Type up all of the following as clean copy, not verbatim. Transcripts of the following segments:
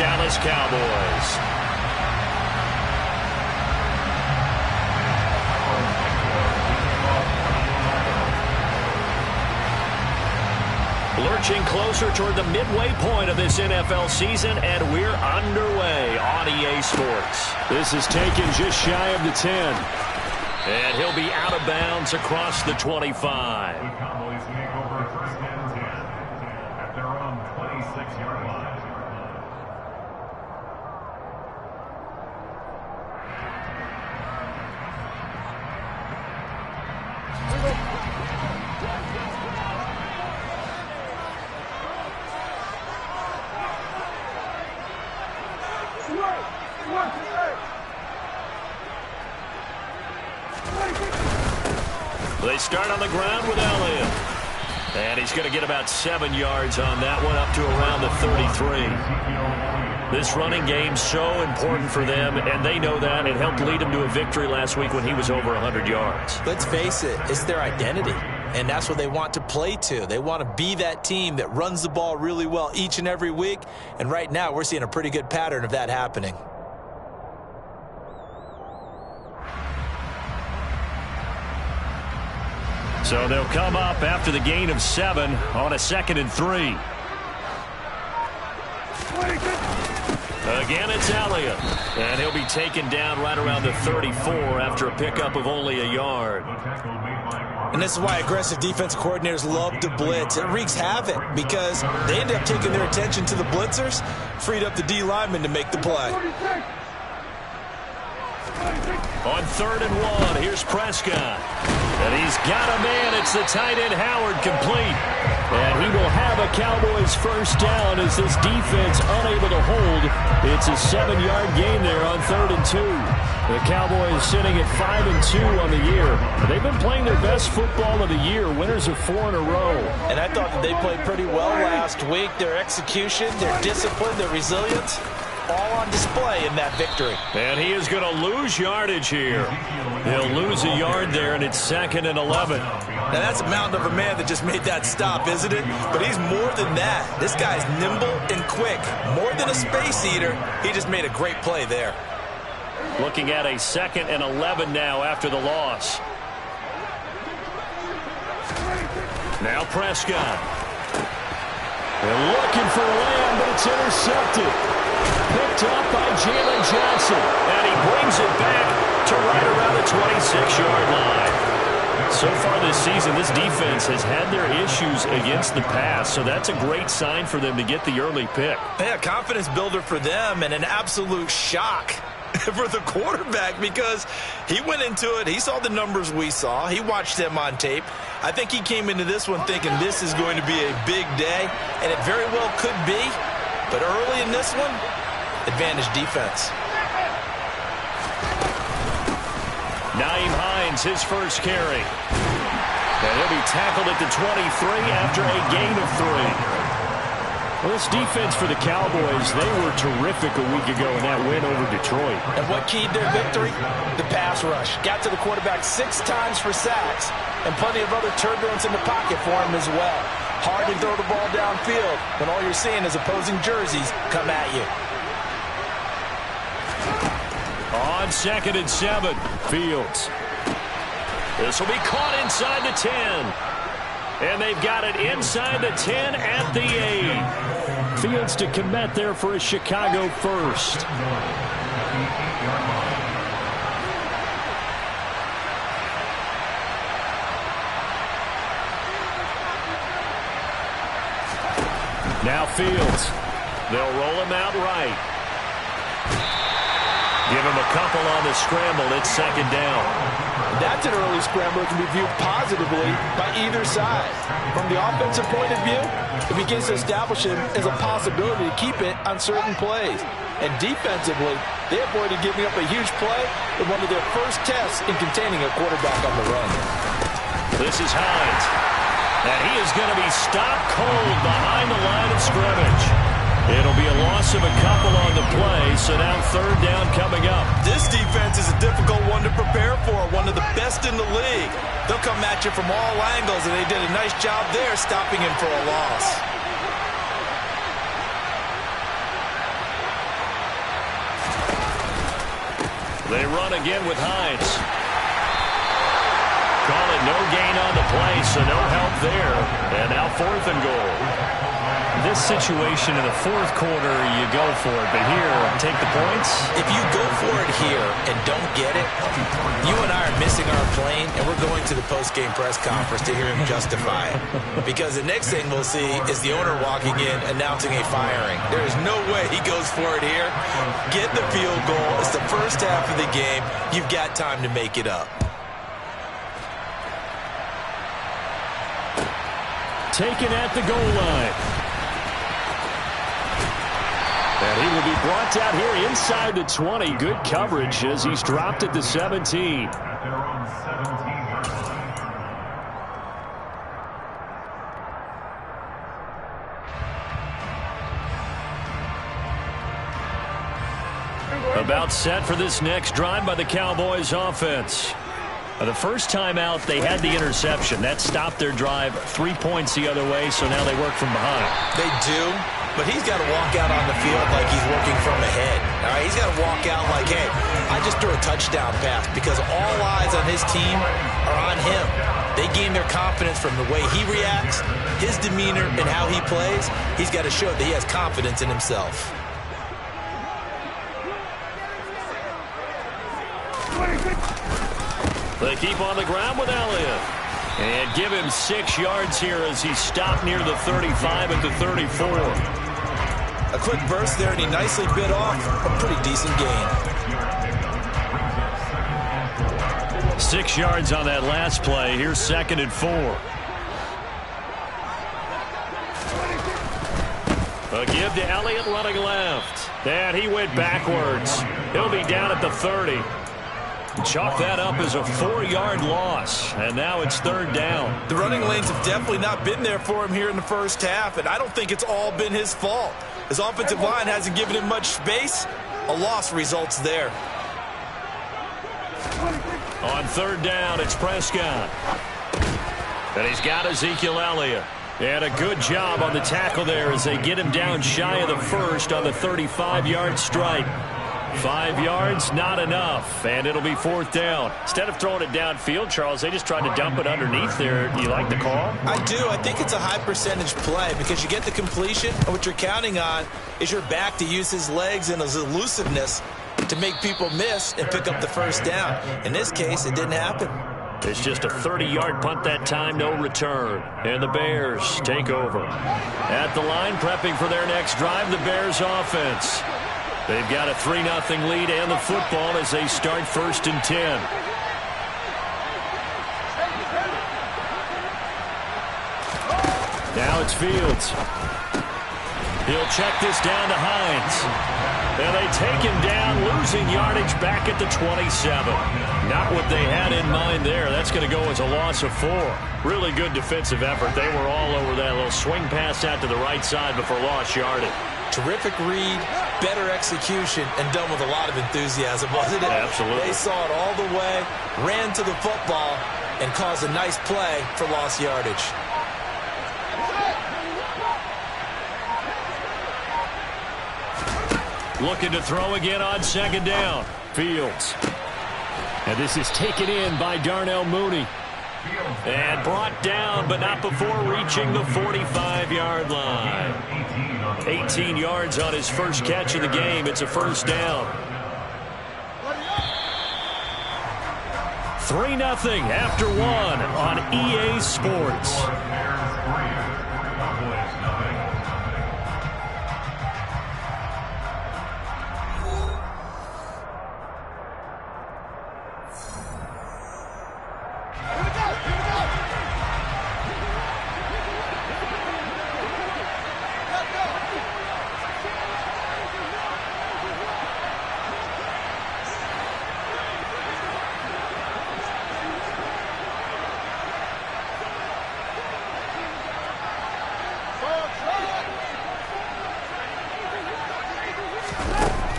Dallas Cowboys. Lurching closer toward the midway point of this NFL season, and we're underway on EA Sports. This is taken just shy of the 10. And he'll be out of bounds across the 25. The Cowboys make over first and 10 at their own 26-yard line. They start on the ground with Elliott. And he's going to get about 7 yards on that one, up to around the 33. This running game's so important for them, and they know that. It helped lead them to a victory last week when he was over 100 yards. Let's face it, it's their identity. And that's what they want to play to. They want to be that team that runs the ball really well each and every week. And right now, we're seeing a pretty good pattern of that happening. So they'll come up after the gain of 7 on a 2nd and 3. Again, it's Elliott. And he'll be taken down right around the 34 after a pickup of only a yard. And this is why aggressive defense coordinators love to blitz. It wreaks havoc because they end up taking their attention to the blitzers, freed up the D lineman to make the play. On 3rd and 1, here's Prescott. And he's got a man. It's the tight end Howard, complete. And he will have a Cowboys first down as this defense unable to hold. It's a 7-yard gain there on 3rd and 2. The Cowboys sitting at 5-2 on the year. They've been playing their best football of the year, winners of 4 in a row. And I thought that they played pretty well last week. Their execution, their discipline, their resilience, all on display in that victory. And he is going to lose yardage here. He'll lose a yard there, and it's 2nd and 11. Now, that's a mountain of a man that just made that stop, isn't it? But he's more than that. This guy's nimble and quick. More than a space eater, he just made a great play there. Looking at a 2nd and 11 now after the loss. Now Prescott. They're looking for Lamb, but it's intercepted. Picked up by Jalen Johnson. And he brings it back to right around the 26-yard line. So far this season, this defense has had their issues against the pass, so that's a great sign for them to get the early pick. Yeah, confidence builder for them and an absolute shock for the quarterback because he went into it. He saw the numbers we saw. He watched them on tape. I think he came into this one thinking this is going to be a big day, and it very well could be. But early in this one, advantage defense. Nyheim Hines, his first carry. And he'll be tackled at the 23 after a gain of 3. Well, this defense for the Cowboys, they were terrific a week ago in that win over Detroit. And what keyed their victory? The pass rush. Got to the quarterback 6 times for sacks, and plenty of other turbulence in the pocket for him as well. Hard to throw the ball downfield when all you're seeing is opposing jerseys come at you. On 2nd and 7, Fields. This will be caught inside the 10. And they've got it inside the 10 at the 8. Fields to commit there for a Chicago first. Now Fields. They'll roll him out right. Give him a couple on the scramble. It's 2nd down. That's an early scramble that can be viewed positively by either side. From the offensive point of view, it begins to establish him as a possibility to keep it on certain plays. And defensively, they avoided giving up a huge play in one of their first tests in containing a quarterback on the run. This is Hines. And he is going to be stopped cold behind the line of scrimmage. It'll be a loss of a couple on the play, so now 3rd down coming up. This defense is a difficult one to prepare for, one of the best in the league. They'll come at you from all angles, and they did a nice job there stopping him for a loss. They run again with Hines. Call it no gain on the play, so no help there. And now 4th and goal. This situation in the fourth quarter, you go for it. But here, take the points. If you go for it here and don't get it, you and I are missing our plane, and we're going to the post-game press conference to hear him justify it. Because the next thing we'll see is the owner walking in announcing a firing. There is no way he goes for it here. Get the field goal. It's the first half of the game. You've got time to make it up. Taken at the goal line. And he will be brought down here inside the 20. Good coverage as he's dropped at the 17. At their own 17-yard line. About set for this next drive by the Cowboys offense. The first time out, they had the interception. That stopped their drive 3 points the other way, so now they work from behind. They do, but he's got to walk out on the field like he's working from ahead. All right, he's got to walk out like, hey, I just threw a touchdown pass because all eyes on his team are on him. They gain their confidence from the way he reacts, his demeanor, and how he plays. He's got to show that he has confidence in himself. They keep on the ground with Elliott. And give him 6 yards here as he stopped near the 35 at the 34. A quick burst there, and he nicely bit off a pretty decent gain. 6 yards on that last play. Here's 2nd and 4. A give to Elliott running left. And he went backwards. He'll be down at the 30. Chalk that up as a 4-yard loss, and now it's 3rd down. The running lanes have definitely not been there for him here in the first half, and I don't think it's all been his fault. His offensive line hasn't given him much space. A loss results there. On 3rd down, it's Prescott. And he's got Ezekiel Elliott. And a good job on the tackle there as they get him down shy of the first on the 35-yard strike. 5 yards, not enough, and it'll be 4th down. Instead of throwing it downfield, Charles, they just tried to dump it underneath there. Do you like the call? I do. I think it's a high-percentage play because you get the completion, and what you're counting on is your back to use his legs and his elusiveness to make people miss and pick up the first down. In this case, it didn't happen. It's just a 30-yard punt that time, no return. And the Bears take over. At the line, prepping for their next drive, the Bears offense. They've got a 3-0 lead and the football as they start 1st and 10. Now it's Fields. He'll check this down to Hines. And they take him down, losing yardage back at the 27. Not what they had in mind there. That's going to go as a loss of 4. Really good defensive effort. They were all over that little swing pass out to the right side before lost yardage. Terrific read, better execution, and done with a lot of enthusiasm, wasn't it? Absolutely. They saw it all the way, ran to the football, and caused a nice play for lost yardage. Looking to throw again on 2nd down. Fields. And this is taken in by Darnell Mooney. And brought down, but not before reaching the 45-yard line. 18 yards on his first catch of the game. It's a 1st down. 3-0 after 1 on EA Sports.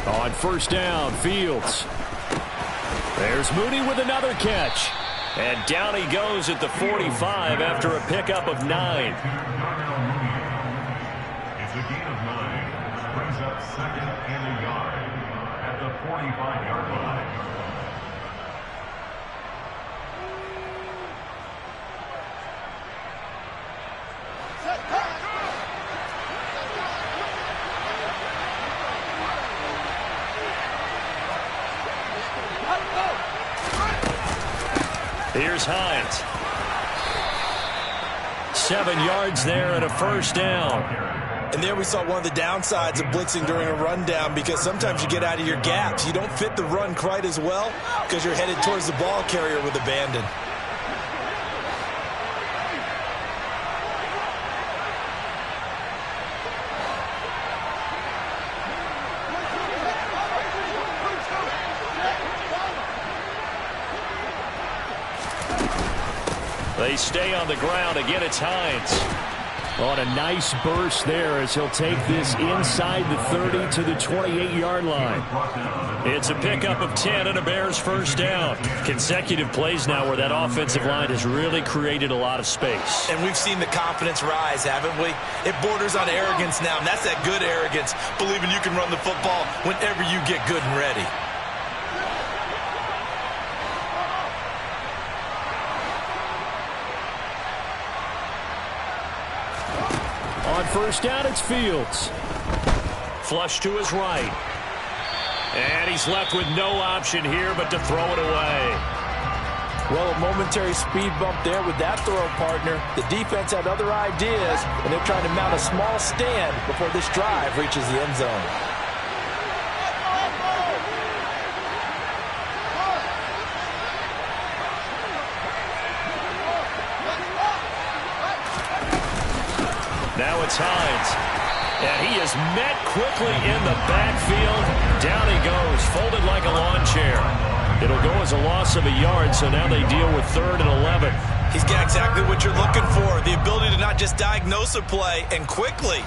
On 1st down, Fields. There's Mooney with another catch. And down he goes at the 45 after a pickup of 9. It's a gain of 9. Brings up 2nd and a yard. At the 45-yard line. Here's Hines. 7 yards there and a first down. And there we saw one of the downsides of blitzing during a rundown, because sometimes you get out of your gaps. You don't fit the run quite as well because you're headed towards the ball carrier with abandon. They stay on the ground. Again, it's Hines. On a nice burst there as he'll take this inside the 30 to the 28-yard line. It's a pickup of 10 and a Bears first down. Consecutive plays now where that offensive line has really created a lot of space. And we've seen the confidence rise, haven't we? It borders on arrogance now, and that's that good arrogance, believing you can run the football whenever you get good and ready. On first down, it's Fields. Flush to his right. And he's left with no option here but to throw it away. Well, a momentary speed bump there with that throw partner. The defense had other ideas, and they're trying to mount a small stand before this drive reaches the end zone. Now it's Hines. And he is met quickly in the backfield. Down he goes, folded like a lawn chair. It'll go as a loss of a yard, so now they deal with 3rd and 11. He's got exactly what you're looking for, the ability to not just diagnose a play and quickly,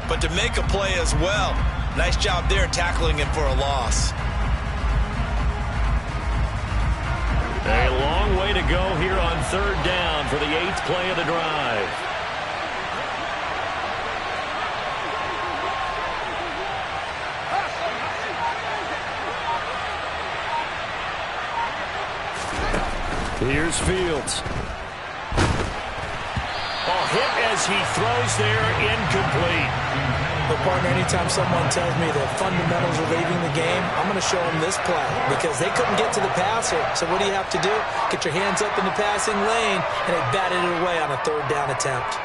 but to make a play as well. Nice job there tackling him for a loss. A long way to go here on 3rd down for the 8th play of the drive. Here's Fields. Hit as he throws there, incomplete. But, partner, anytime someone tells me the fundamentals are leaving the game, I'm going to show them this play because they couldn't get to the passer. So what do you have to do? Get your hands up in the passing lane, and they batted it away on a 3rd down attempt.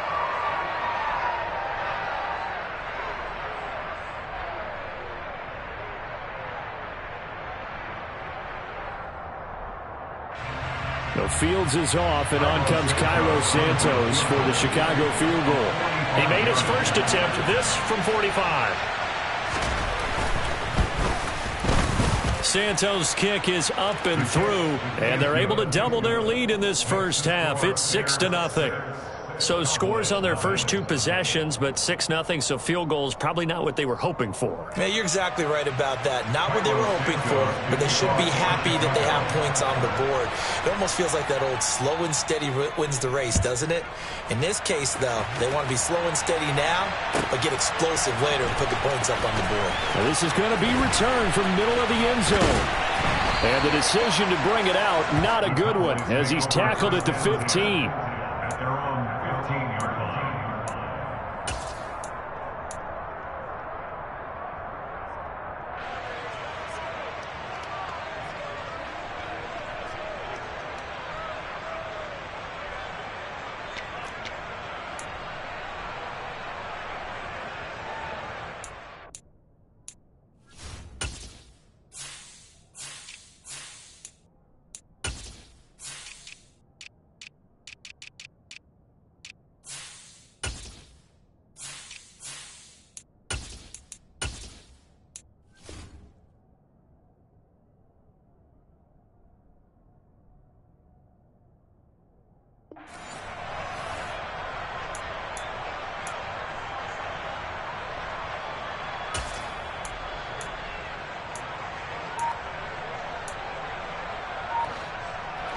Fields is off, and on comes Cairo Santos for the Chicago field goal. He made his first attempt, this from 45. Santos' kick is up and through, and they're able to double their lead in this first half. It's 6-0. So scores on their first 2 possessions, but 6-0, so field goals probably not what they were hoping for. Yeah, you're exactly right about that. Not what they were hoping for, but they should be happy that they have points on the board. It almost feels like that old slow and steady wins the race, doesn't it? In this case, though, they want to be slow and steady now, but get explosive later and put the points up on the board. Now this is going to be returned from middle of the end zone. And the decision to bring it out, not a good one, as he's tackled at the 15.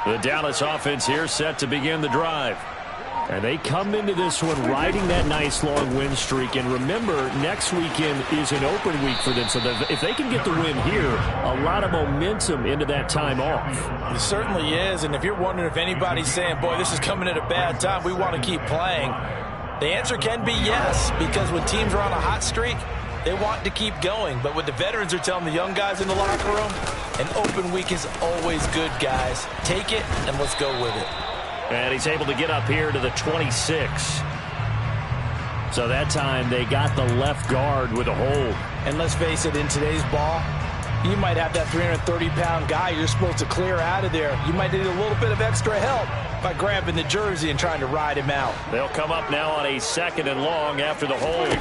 The Dallas offense here set to begin the drive. And they come into this one riding that nice long win streak. And remember, next weekend is an open week for them. So if they can get the win here, a lot of momentum into that time off. It certainly is. And if you're wondering if anybody's saying, boy, this is coming at a bad time, we want to keep playing, the answer can be yes. Because when teams are on a hot streak, they want to keep going. But what the veterans are telling the young guys in the locker room, an open week is always good, guys. Take it, and let's go with it. And he's able to get up here to the 26. So that time they got the left guard with a hold. And let's face it, in today's ball, you might have that 330-pound guy you're supposed to clear out of there. You might need a little bit of extra help by grabbing the jersey and trying to ride him out. They'll come up now on a 2nd and long after the hold.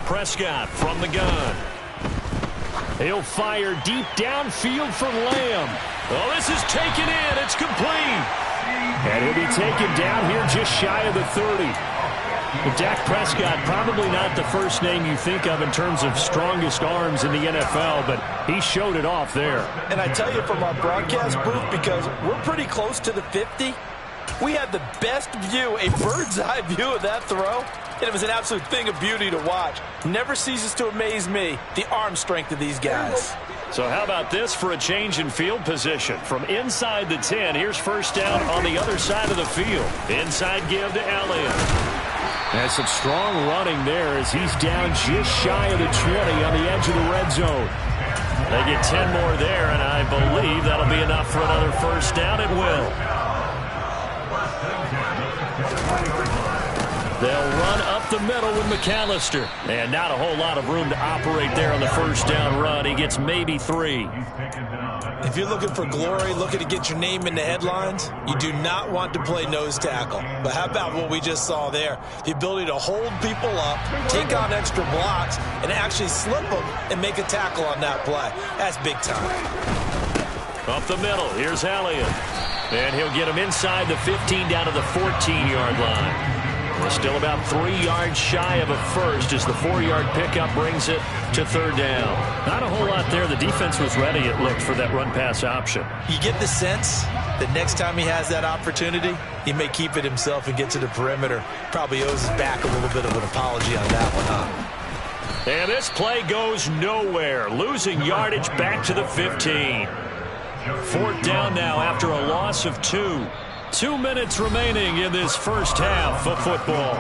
Prescott from the gun. He'll fire deep downfield for Lamb. Oh, this is taken in. It's complete. And he'll be taken down here just shy of the 30. Dak Prescott, probably not the first name you think of in terms of strongest arms in the NFL, but he showed it off there. And I tell you, from our broadcast booth, because we're pretty close to the 50, we had the best view, a bird's eye view of that throw. And it was an absolute thing of beauty to watch. Never ceases to amaze me, the arm strength of these guys. So how about this for a change in field position? From inside the 10, here's first down on the other side of the field. Inside give to Elliott. Has some strong running there as he's down just shy of the 20 on the edge of the red zone. They get 10 more there, and I believe that'll be enough for another first down. It will. They'll run up the middle with McAllister. And not a whole lot of room to operate there on the first down run. He gets maybe 3. If you're looking for glory, looking to get your name in the headlines, you do not want to play nose tackle. But how about what we just saw there? The ability to hold people up, take on extra blocks, and actually slip them and make a tackle on that play. That's big time. Up the middle, here's Elliott. And he'll get him inside the 15 down to the 14-yard line. We're still about 3 yards shy of a first as the 4-yard pickup brings it to 3rd down. Not a whole lot there. The defense was ready, it looked, for that run-pass option. You get the sense that next time he has that opportunity, he may keep it himself and get to the perimeter. Probably owes his back a little bit of an apology on that one, huh? And this play goes nowhere. Losing yardage back to the 15. 4th down now after a loss of 2. 2 minutes remaining in this first half of football.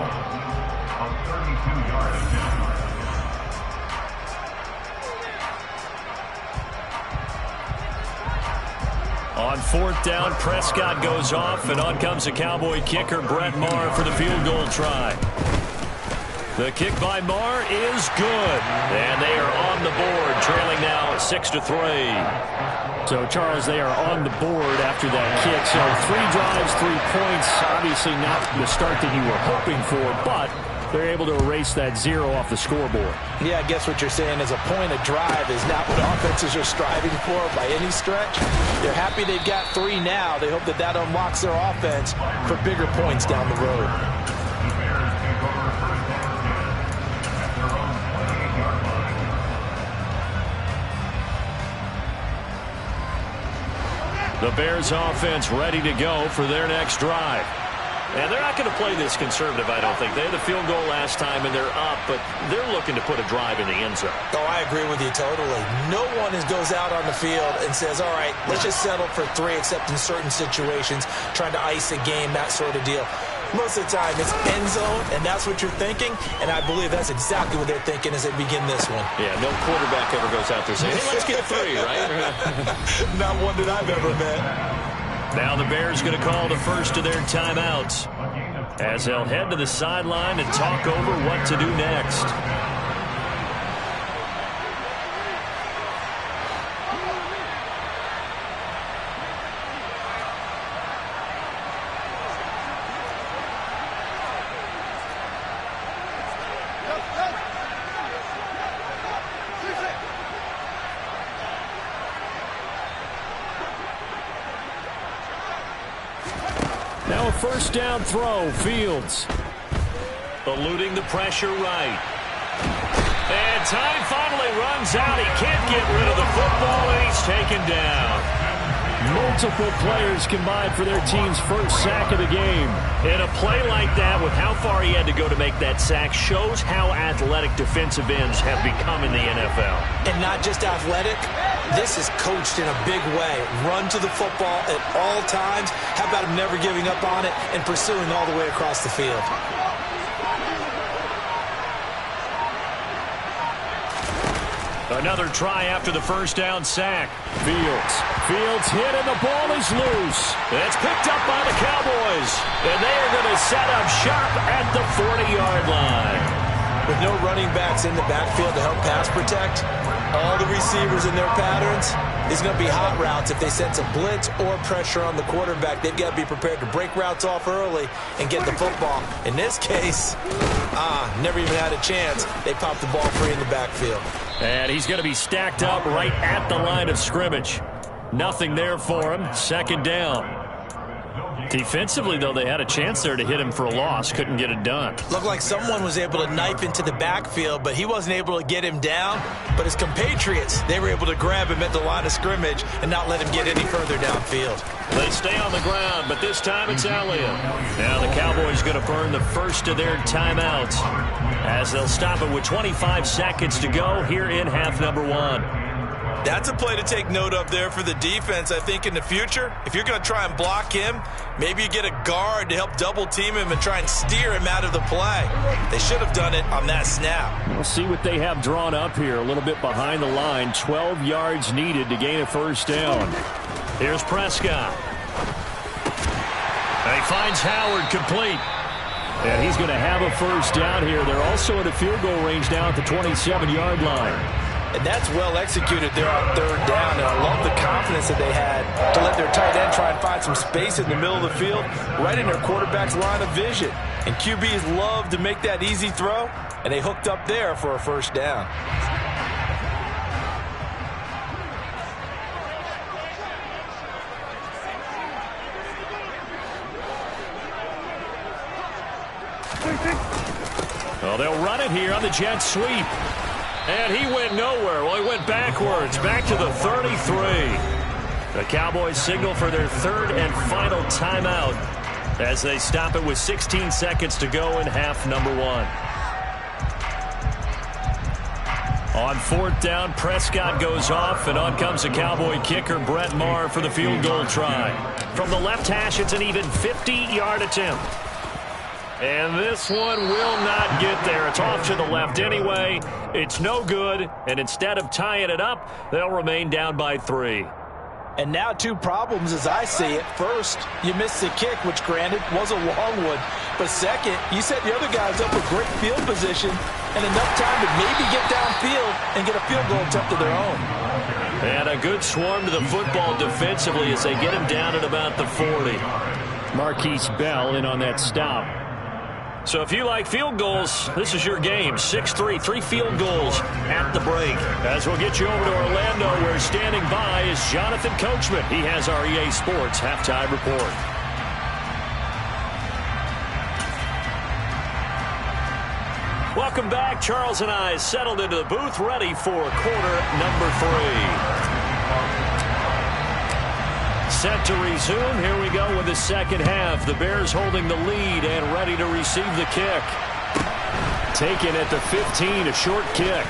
On 4th down, Prescott goes off, and on comes the Cowboy kicker, Brett Maher, for the field goal try. The kick by Maher is good, and they are on the board, trailing now 6-3. So, Charles, they are on the board after that kick. So 3 drives, 3 points. Obviously not the start that you were hoping for, but they're able to erase that 0 off the scoreboard. Yeah, I guess what you're saying is a point of drive is not what offenses are striving for by any stretch. They're happy they've got 3 now. They hope that that unlocks their offense for bigger points down the road. The Bears offense ready to go for their next drive. And they're not going to play this conservative, I don't think. They had the field goal last time, and they're up, but they're looking to put a drive in the end zone. Oh, I agree with you totally. No one goes out on the field and says, all right, let's just settle for 3, except in certain situations, trying to ice a game, that sort of deal. Most of the time, it's end zone, and that's what you're thinking, and I believe that's exactly what they're thinking as they begin this one. Yeah, no quarterback ever goes out there saying, hey, let's get 3, right? Not one that I've ever met. Now the Bears going to call the first of their timeouts as they'll head to the sideline and talk over what to do next. Now a first down throw, Fields. Eluding the pressure right. And time finally runs out. He can't get rid of the football, and he's taken down. Multiple players combined for their team's first sack of the game. And a play like that, with how far he had to go to make that sack, shows how athletic defensive ends have become in the NFL. And not just athletic, this is coached in a big way. Run to the football at all times. How about him never giving up on it and pursuing all the way across the field? Another try after the first down sack. Fields hit and the ball is loose. It's picked up by the Cowboys. And they are going to set up shop at the 40-yard line. With no running backs in the backfield to help pass protect, all the receivers in their patterns, it's going to be hot routes. If they sense a blitz or pressure on the quarterback, they've got to be prepared to break routes off early and get the football. In this case, never even had a chance. They popped the ball free in the backfield. And he's going to be stacked up right at the line of scrimmage. Nothing there for him. Second down. Defensively, though, they had a chance there to hit him for a loss. Couldn't get it done. Looked like someone was able to knife into the backfield, but he wasn't able to get him down. But his compatriots, they were able to grab him at the line of scrimmage and not let him get any further downfield. They stay on the ground, but this time it's Elliott. Now the Cowboys going to burn the first of their timeouts as they'll stop it with 25 seconds to go here in half number one. That's a play to take note of there for the defense. I think in the future, if you're going to try and block him, maybe you get a guard to help double team him and try and steer him out of the play. They should have done it on that snap. We'll see what they have drawn up here. A little bit behind the line. 12 yards needed to gain a first down. Here's Prescott. And he finds Howard complete. And he's going to have a first down here. They're also at a field goal range now at the 27-yard line. And that's well executed there on third down. And I love the confidence that they had to let their tight end try and find some space in the middle of the field, right in their quarterback's line of vision. And QBs love to make that easy throw, and they hooked up there for a first down. Well, they'll run it here on the jet sweep. And he went nowhere. Well, he went backwards, back to the 33. The Cowboys signal for their third and final timeout as they stop it with 16 seconds to go in half number one. On fourth down, Prescott goes off, and on comes the Cowboy kicker, Brett Maher, for the field goal try. From the left hash, it's an even 50-yard attempt. And this one will not get there. It's off to the left anyway. It's no good. And instead of tying it up, they'll remain down by 3. And now two problems as I see it. First, you missed the kick, which granted was a long one. But second, you set the other guys up with great field position and enough time to maybe get downfield and get a field goal attempt of their own. And a good swarm to the football defensively as they get him down at about the 40. Marquise Bell in on that stop. So if you like field goals, this is your game. 6-3, 3 field goals at the break. As we'll get you over to Orlando, where standing by is Jonathan Coachman. He has our EA Sports halftime report. Welcome back. Charles and I settled into the booth, ready for quarter number 3. Set to resume. Here we go with the second half. The Bears holding the lead and ready to receive the kick. Taken at the 15, a short kick.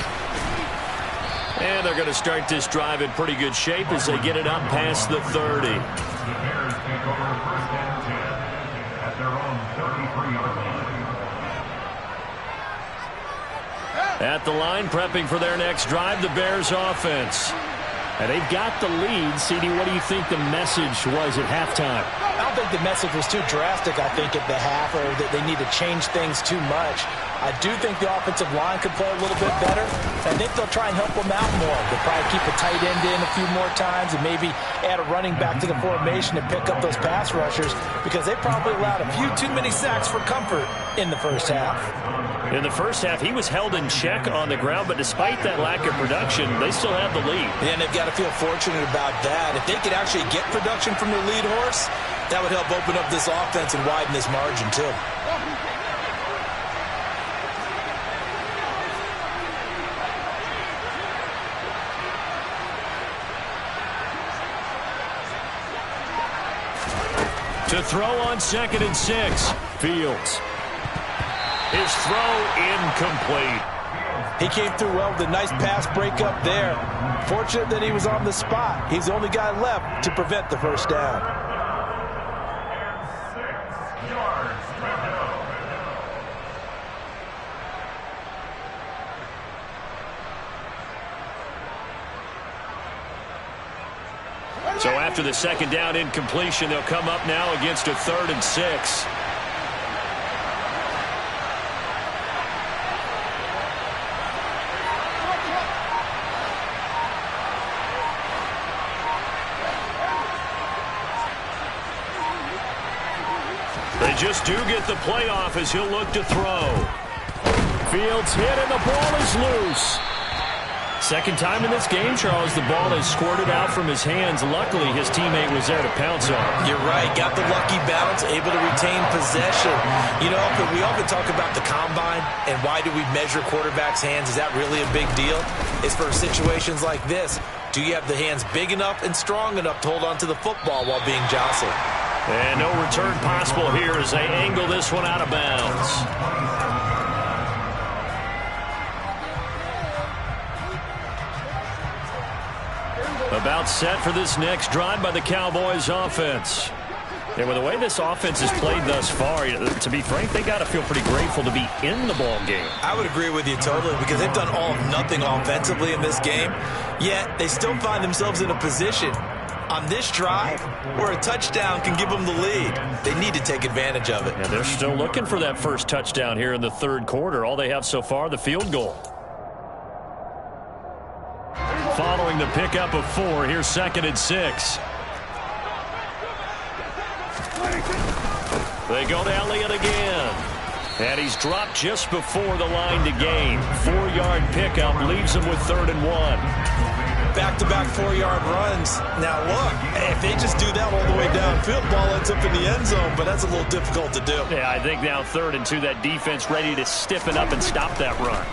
And they're going to start this drive in pretty good shape as they get it up past the 30. The Bears take over first and 10 at their own 33-yard line. At the line, prepping for their next drive, the Bears offense. And they've got the lead. CD, what do you think the message was at halftime? I don't think the message was too drastic, I think, at the half, or that they need to change things too much. I do think the offensive line could play a little bit better. I think they'll try and help them out more. They'll probably keep a tight end in a few more times and maybe add a running back to the formation and pick up those pass rushers, because they probably allowed a few too many sacks for comfort in the first half. In the first half, he was held in check on the ground, but despite that lack of production, they still have the lead. And they've got to feel fortunate about that. If they could actually get production from their lead horse, that would help open up this offense and widen this margin too. To throw on 2nd and 6. Fields. His throw incomplete. He came through well with a nice pass breakup there. Fortunate that he was on the spot. He's the only guy left to prevent the first down. And 6 yards to go. So after the second down incompletion, they'll come up now against a 3rd and 6. They just do get the playoff as he'll look to throw. Fields hit and the ball is loose. Second time in this game, Charles, the ball has squirted out from his hands. Luckily, his teammate was there to pounce on it. You're right. Got the lucky bounce, able to retain possession. You know, we often talk about the combine and why do we measure quarterbacks' hands. Is that really a big deal? It's for situations like this. Do you have the hands big enough and strong enough to hold on to the football while being jostled? And no return possible here as they angle this one out of bounds. About set for this next drive by the Cowboys offense. And with the way this offense has played thus far, to be frank, they got to feel pretty grateful to be in the ball game. I would agree with you totally because they've done all of nothing offensively in this game, yet they still find themselves in a position on this drive where a touchdown can give them the lead. They need to take advantage of it. And they're still looking for that first touchdown here in the third quarter. All they have so far, the field goal. Following the pickup of 4, here's 2nd and 6. They go to Elliott again. And he's dropped just before the line to gain. 4-yard pickup leaves him with 3rd and 1. Back-to-back 4-yard runs. Now, look, if they just do that all the way downfield, ball ends up in the end zone, but that's a little difficult to do. Yeah, I think now 3rd and 2, that defense ready to stiffen up and stop that run.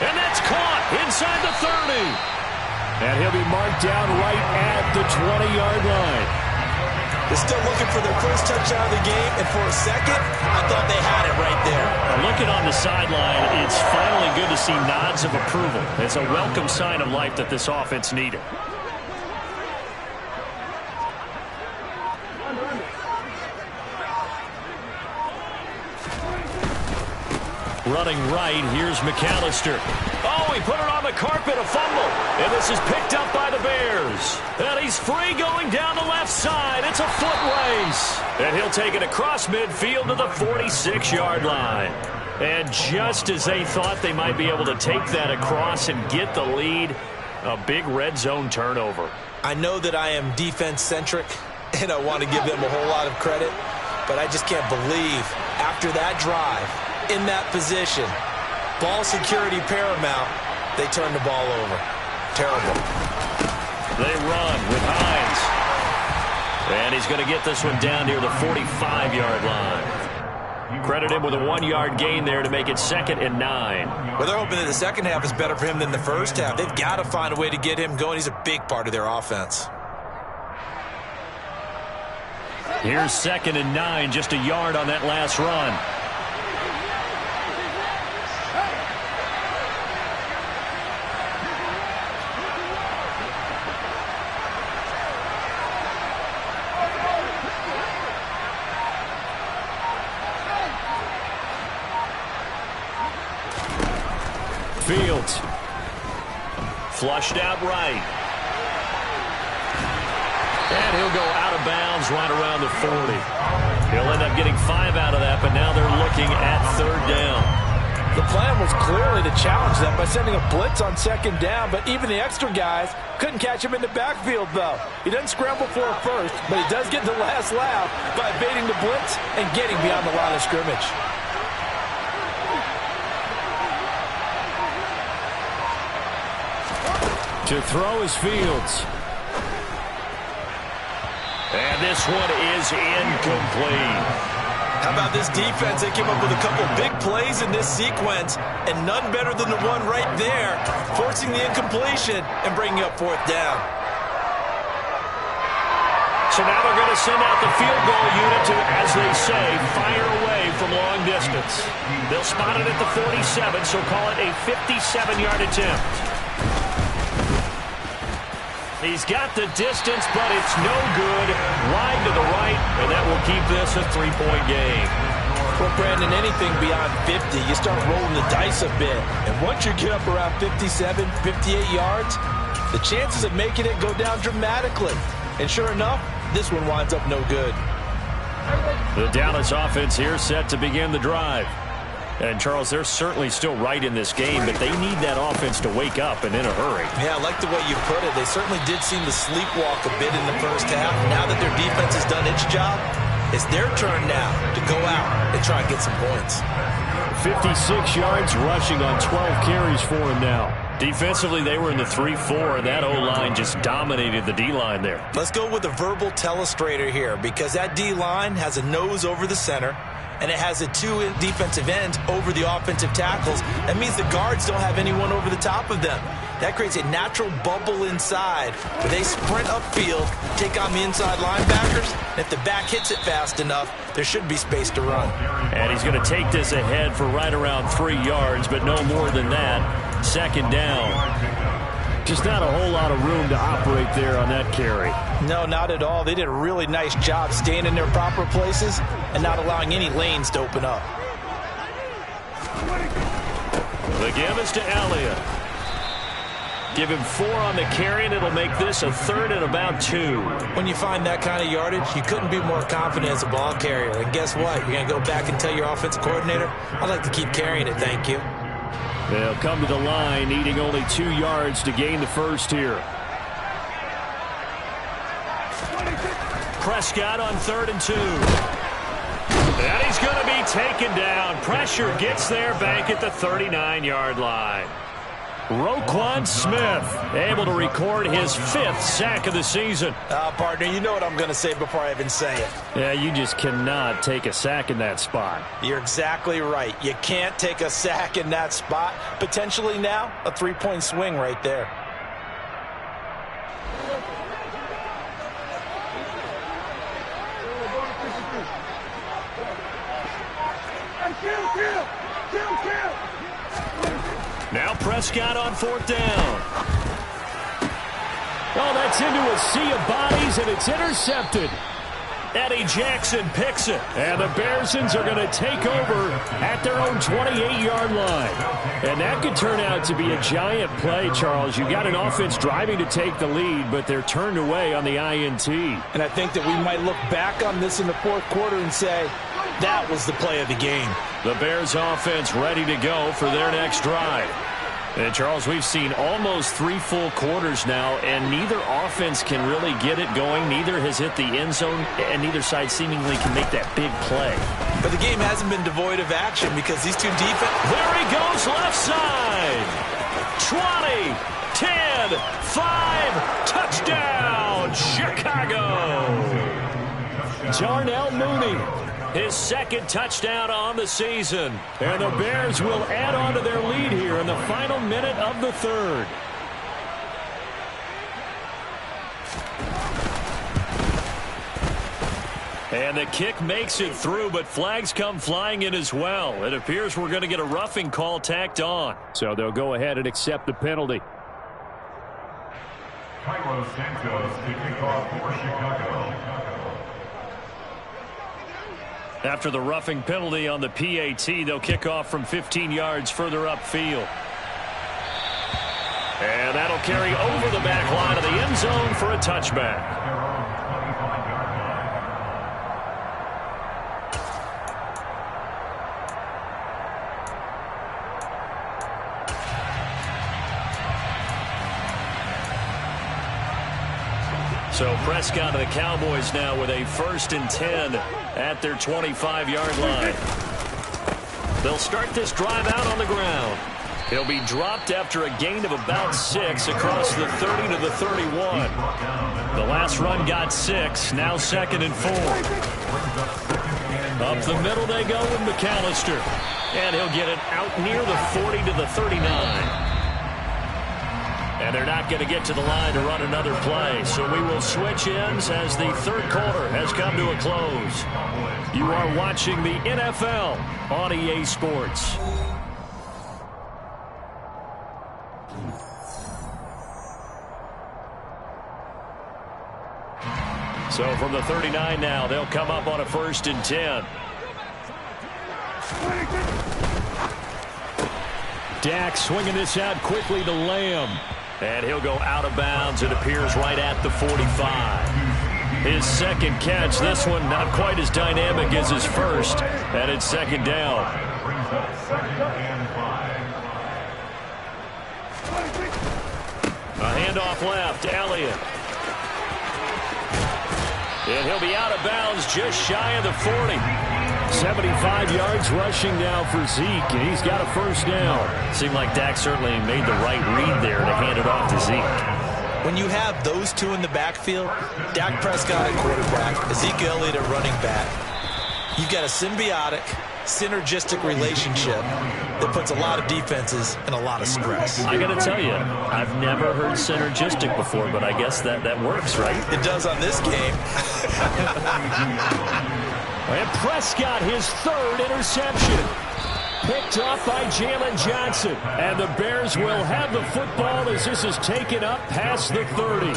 And that's caught inside the 30. And he'll be marked down right at the 20-yard line. They're still looking for their first touchdown of the game, and for a second, I thought they had it right there. Looking on the sideline, it's finally good to see nods of approval. It's a welcome sign of life that this offense needed. Running right, here's McAllister. Oh, he put it on the carpet, a fumble. And this is picked up by the Bears. And he's free going down the left side. It's a foot race. And he'll take it across midfield to the 46-yard line. And just as they thought they might be able to take that across and get the lead, a big red zone turnover. I know that I am defense-centric, and I want to give them a whole lot of credit, but I just can't believe after that drive, in that position, ball security paramount, they turn the ball over. Terrible. They run with Hines. And he's going to get this one down near the 45-yard line. Credit him with a 1-yard gain there to make it 2nd and 9. Well, they're hoping that the second half is better for him than the first half. They've got to find a way to get him going. He's a big part of their offense. Here's 2nd and 9, just a yard on that last run. Fields. Flushed out right. And he'll go out of bounds right around the 40. He'll end up getting 5 out of that, but now they're looking at 3rd down. The plan was clearly to challenge them by sending a blitz on 2nd down, but even the extra guys couldn't catch him in the backfield, though. He doesn't scramble for it first, but he does get the last laugh by evading the blitz and getting beyond the line of scrimmage. To throw is Fields. And this one is incomplete. How about this defense? They came up with a couple big plays in this sequence, and none better than the one right there, forcing the incompletion and bringing up 4th down. So now they're going to send out the field goal unit to, as they say, fire away from long distance. They'll spot it at the 47, so call it a 57-yard attempt. He's got the distance, but it's no good. Wide to the right, and that will keep this a 3-point game. Well, Brandon, anything beyond 50, you start rolling the dice a bit. And once you get up around 57, 58 yards, the chances of making it go down dramatically. And sure enough, this one winds up no good. The Dallas offense here set to begin the drive. And, Charles, they're certainly still right in this game, but they need that offense to wake up and in a hurry. Yeah, I like the way you put it. They certainly did seem to sleepwalk a bit in the first half. Now that their defense has done its job, it's their turn now to go out and try and get some points. 56 yards rushing on 12 carries for him now. Defensively, they were in the 3-4, and that O-line just dominated the D-line there. Let's go with a verbal telestrator here, because that D-line has a nose over the center, and it has a two defensive ends over the offensive tackles. That means the guards don't have anyone over the top of them. That creates a natural bubble inside where they sprint upfield, take on the inside linebackers, and if the back hits it fast enough, there should be space to run. And he's going to take this ahead for right around 3 yards, but no more than that. Second down. Just not a whole lot of room to operate there on that carry. No, not at all. They did a really nice job staying in their proper places and not allowing any lanes to open up. The give is to Elliott. Give him 4 on the carry, and it'll make this a 3rd and about 2. When you find that kind of yardage, you couldn't be more confident as a ball carrier. And guess what? You're going to go back and tell your offensive coordinator, I'd like to keep carrying it, thank you. They'll come to the line, needing only 2 yards to gain the first here. Prescott on 3rd and 2. And he's going to be taken down. Pressure gets there back at the 39-yard line. Roquan Smith able to record his 5th sack of the season. Partner, you know what I'm going to say before I even say it. Yeah, you just cannot take a sack in that spot. You're exactly right. You can't take a sack in that spot. Potentially now, a 3-point swing right there. Now Prescott on 4th down. Oh, that's into a sea of bodies, and it's intercepted. Eddie Jackson picks it, and the Bearsons are going to take over at their own 28-yard line. And that could turn out to be a giant play, Charles. You got an offense driving to take the lead, but they're turned away on the INT. And I think that we might look back on this in the 4th quarter and say, that was the play of the game. The Bears offense ready to go for their next drive. And, Charles, we've seen almost 3 full quarters now, and neither offense can really get it going. Neither has hit the end zone, and neither side seemingly can make that big play. But the game hasn't been devoid of action because these two defense... There he goes, left side. 20, 10, 5, touchdown, Chicago. Darnell Mooney. His 2nd touchdown on the season. And the Bears will add on to their lead here in the final minute of the 3rd. And the kick makes it through, but flags come flying in as well. It appears we're going to get a roughing call tacked on. So they'll go ahead and accept the penalty. Cairo Santos to kick off for Chicago. After the roughing penalty on the PAT, they'll kick off from 15 yards further upfield. And that'll carry over the back line of the end zone for a touchback. So Prescott and the Cowboys now with a 1st and 10 at their 25-yard line. They'll start this drive out on the ground. He'll be dropped after a gain of about 6 across the 30 to the 31. The last run got 6, now 2nd and 4. Up the middle they go with McAllister. And he'll get it out near the 40 to the 39. And they're not going to get to the line to run another play. So we will switch ends as the third quarter has come to a close. You are watching the NFL on EA Sports. So from the 39 now, they'll come up on a 1st and 10. Dak swinging this out quickly to Lamb. And he'll go out of bounds. It appears right at the 45. His second catch. This one not quite as dynamic as his first. And it's 2nd down. A handoff left. Elliott. And he'll be out of bounds just shy of the 40. 75 yards rushing now for Zeke, and he's got a 1st down. Seemed like Dak certainly made the right read there to hand it off to Zeke. When you have those two in the backfield, Dak Prescott at quarterback, Ezekiel Elliott at running back, you've got a symbiotic, synergistic relationship that puts a lot of defenses in a lot of stress. I got to tell you, I've never heard synergistic before, but I guess that works, right? It does on this game. And Prescott, his 3rd interception. Picked off by Jalen Johnson. And the Bears will have the football as this is taken up past the 30.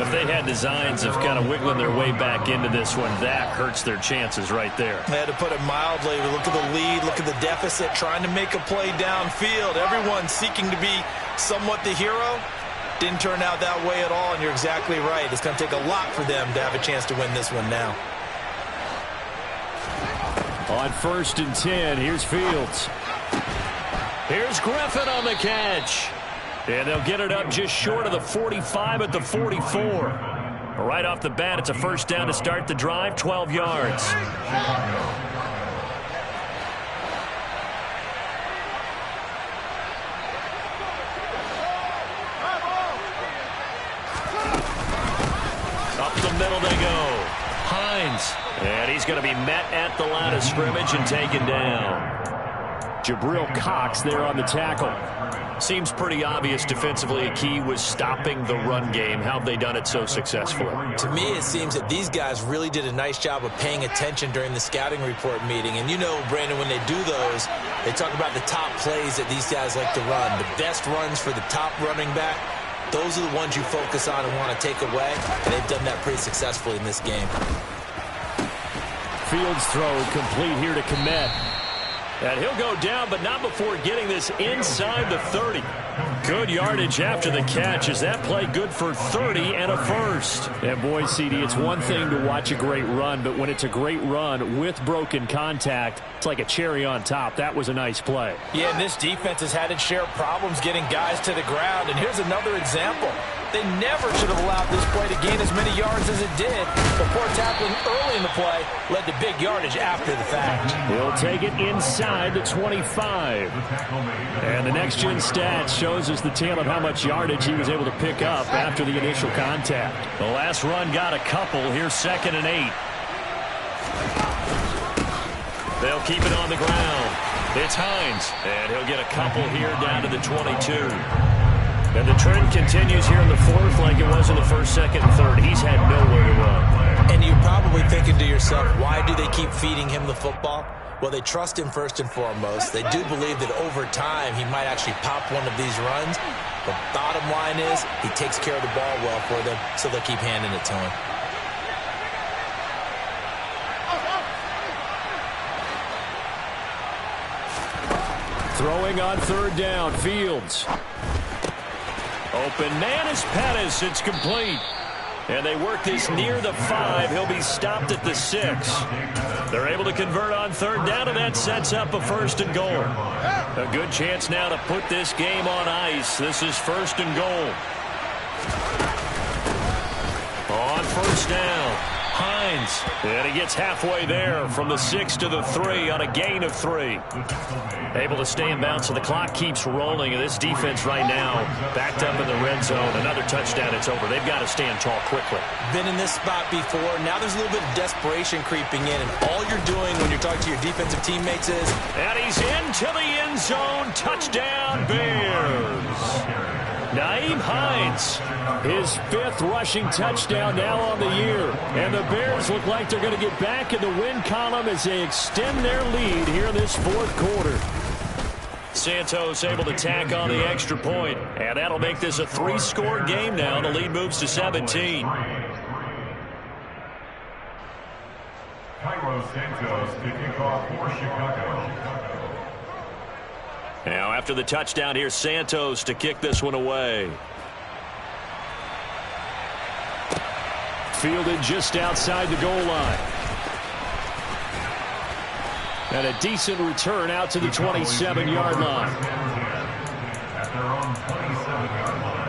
If they had designs of kind of wiggling their way back into this one, that hurts their chances right there. They had to put it mildly. Look at the lead, look at the deficit, trying to make a play downfield. Everyone seeking to be somewhat the hero. Didn't turn out that way at all, and you're exactly right. It's going to take a lot for them to have a chance to win this one now. On 1st and 10, here's Fields. Here's Griffin on the catch. And they'll get it up just short of the 45 at the 44. Right off the bat, it's a 1st down to start the drive, 12 yards. Up the middle they go. Hines. And he's going to be met at the line of scrimmage and taken down. Jabril Cox there on the tackle. Seems pretty obvious defensively a key was stopping the run game. How have they done it so successfully? To me, it seems that these guys really did a nice job of paying attention during the scouting report meeting. And you know, Brandon, when they do those, they talk about the top plays that these guys like to run. The best runs for the top running back, those are the ones you focus on and want to take away. And they've done that pretty successfully in this game. Fields throw complete here to Kmet. And he'll go down, but not before getting this inside the 30. Good yardage after the catch. Is that play good for 30 and a 1st? And boy, CD, it's one thing to watch a great run, but when it's a great run with broken contact, it's like a cherry on top. That was a nice play. Yeah, and this defense has had its share of problems getting guys to the ground. And here's another example. They never should have allowed this play to gain as many yards as it did. The poor tackling early in the play led to big yardage after the fact. He'll take it inside the 25. And the next-gen stats shows us the tale of how much yardage he was able to pick up after the initial contact. The last run got a couple. Here's 2nd and 8. They'll keep it on the ground. It's Hines. And he'll get a couple here down to the 22. And the trend continues here in the 4th like it was in the 1st, 2nd, and 3rd. He's had nowhere to run. And you're probably thinking to yourself, why do they keep feeding him the football? Well, they trust him first and foremost. They do believe that over time he might actually pop one of these runs. But bottom line is he takes care of the ball well for them, so they'll keep handing it to him. Throwing on 3rd down, Fields. Open man is Pettis. It's complete. And they work this near the 5. He'll be stopped at the 6. They're able to convert on 3rd down, and that sets up a 1st and goal. A good chance now to put this game on ice. This is 1st and goal. On 1st down, Hines. And he gets halfway there from the 6 to the 3 on a gain of 3. Able to stay in bounds, so the clock keeps rolling. And this defense right now backed up in the red zone. Another touchdown, it's over. They've got to stand tall quickly. Been in this spot before. Now there's a little bit of desperation creeping in. And all you're doing when you're talking to your defensive teammates is... And he's into the end zone. Touchdown, Bears. Nyheim Hines, his 5th rushing touchdown now on the year. And the Bears look like they're going to get back in the win column as they extend their lead here in this 4th quarter. Santos able to tack on the extra point, and that'll make this a 3-score game now. The lead moves to 17. Santos to kick off for Chicago. Now after the touchdown, here's Santos to kick this one away. Fielded just outside the goal line. And a decent return out to the 27-yard line. At their own 27-yard line.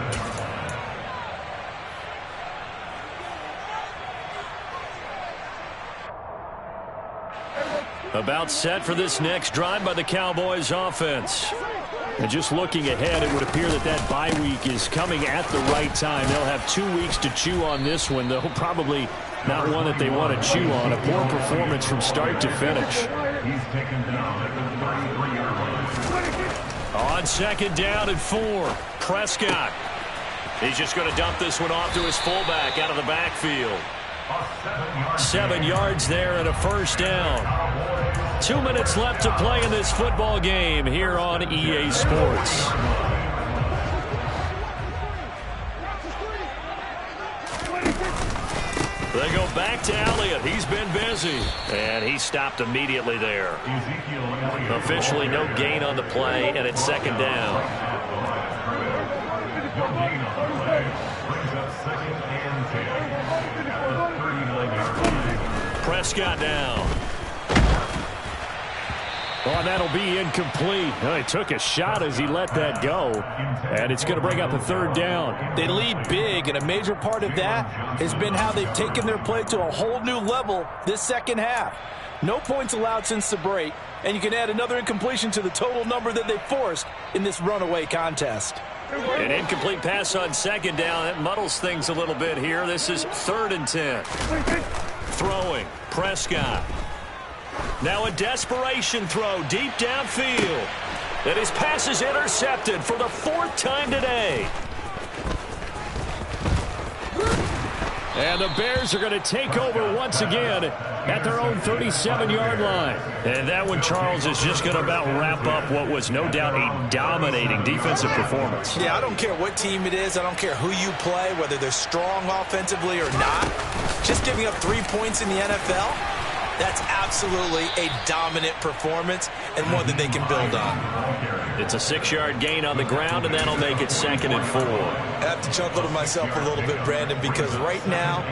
About set for this next drive by the Cowboys offense. And just looking ahead, it would appear that that bye week is coming at the right time. They'll have 2 weeks to chew on this one, though probably not one that they want to chew on. A poor performance from start to finish. He's taken down at the 33-yard line. On 2nd down and 4, Prescott. He's just going to dump this one off to his fullback out of the backfield. 7 yards there and a 1st down. 2 minutes left to play in this football game here on EA Sports. They go back to Elliott. He's been busy. And he stopped immediately there. Officially no gain on the play, and it's 2nd down. No gain on the play. Brings up 2nd and 10. At the 39-yard line. Prescott down. Oh, that'll be incomplete. Oh, he took a shot as he let that go. And it's going to bring up a 3rd down. They lead big, and a major part of that has been how they've taken their play to a whole new level this 2nd half. No points allowed since the break, and you can add another incompletion to the total number that they forced in this runaway contest. An incomplete pass on 2nd down. That muddles things a little bit here. This is 3rd and 10. Throwing, Prescott. Now a desperation throw deep downfield. And his pass is intercepted for the 4th time today. And the Bears are going to take over once again at their own 37-yard line. And that one, Charles, is just going to about wrap up what was no doubt a dominating defensive performance. Yeah, I don't care what team it is. I don't care who you play, whether they're strong offensively or not. Just giving up 3 points in the NFL, that's absolutely a dominant performance and one that they can build on. It's a 6-yard gain on the ground, and that'll make it 2nd and 4. I have to chuckle to myself a little bit, Brandon, because right now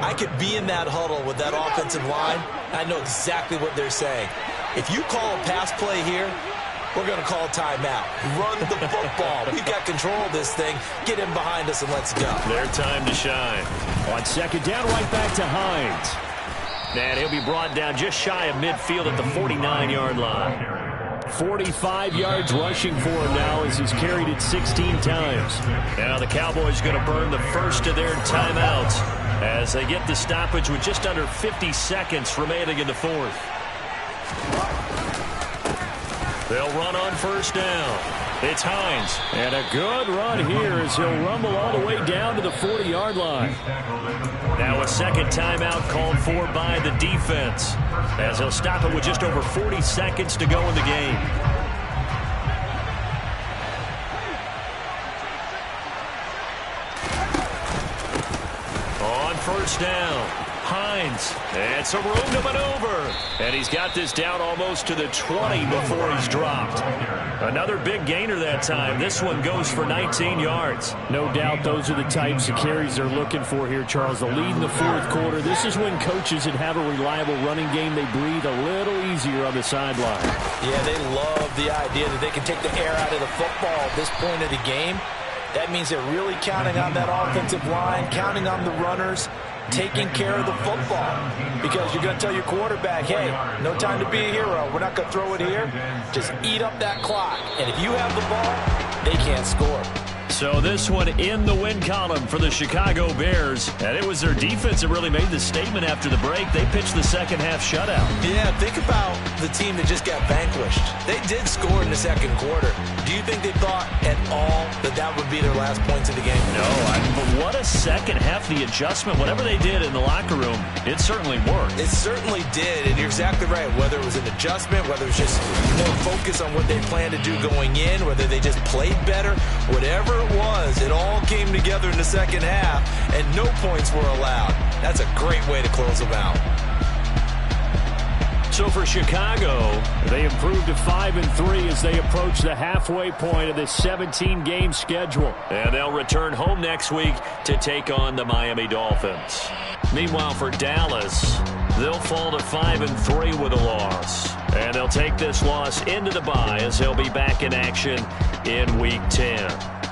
I could be in that huddle with that offensive line. I know exactly what they're saying. If you call a pass play here, we're going to call timeout. Run the football. We've got control of this thing. Get in behind us and let's go. Their time to shine. On 2nd down, right back to Hines. And he'll be brought down just shy of midfield at the 49-yard line. 45 yards rushing for him now as he's carried it 16 times. Now the Cowboys going to burn the first of their timeouts as they get the stoppage with just under 50 seconds remaining in the 4th. They'll run on 1st down. It's Hines. And a good run here as he'll rumble all the way down to the 40-yard line. Now a 2nd timeout called for by the defense as he'll stop it with just over 40 seconds to go in the game. On 1st down, Hines, and some room to maneuver. And he's got this down almost to the 20 before he's dropped. Another big gainer that time. This one goes for 19 yards. No doubt those are the types of carries they're looking for here, Charles. The lead in the 4th quarter. This is when coaches that have a reliable running game, they breathe a little easier on the sideline. Yeah, they love the idea that they can take the air out of the football at this point of the game. That means they're really counting on that offensive line, counting on the runners, taking care of the football. Because you're going to tell your quarterback, hey, no time to be a hero. We're not going to throw it here. Just eat up that clock. And if you have the ball, they can't score. So this one in the win column for the Chicago Bears. And it was their defense that really made the statement after the break. They pitched the 2nd half shutout. Yeah, think about the team that just got vanquished. They did score in the second quarter. Do you think they thought at all that that would be their last points of the game? No, but what a second half. The adjustment, whatever they did in the locker room, it certainly worked. It certainly did, and you're exactly right. Whether it was an adjustment, whether it was just more focus on what they planned to do going in, whether they just played better, whatever it was, it all came together in the second half, and no points were allowed. That's a great way to close them out. So for Chicago, they improved to 5-3 as they approach the halfway point of this 17-game schedule. And they'll return home next week to take on the Miami Dolphins. Meanwhile, for Dallas, they'll fall to 5-3 with a loss. And they'll take this loss into the bye as they'll be back in action in Week 10.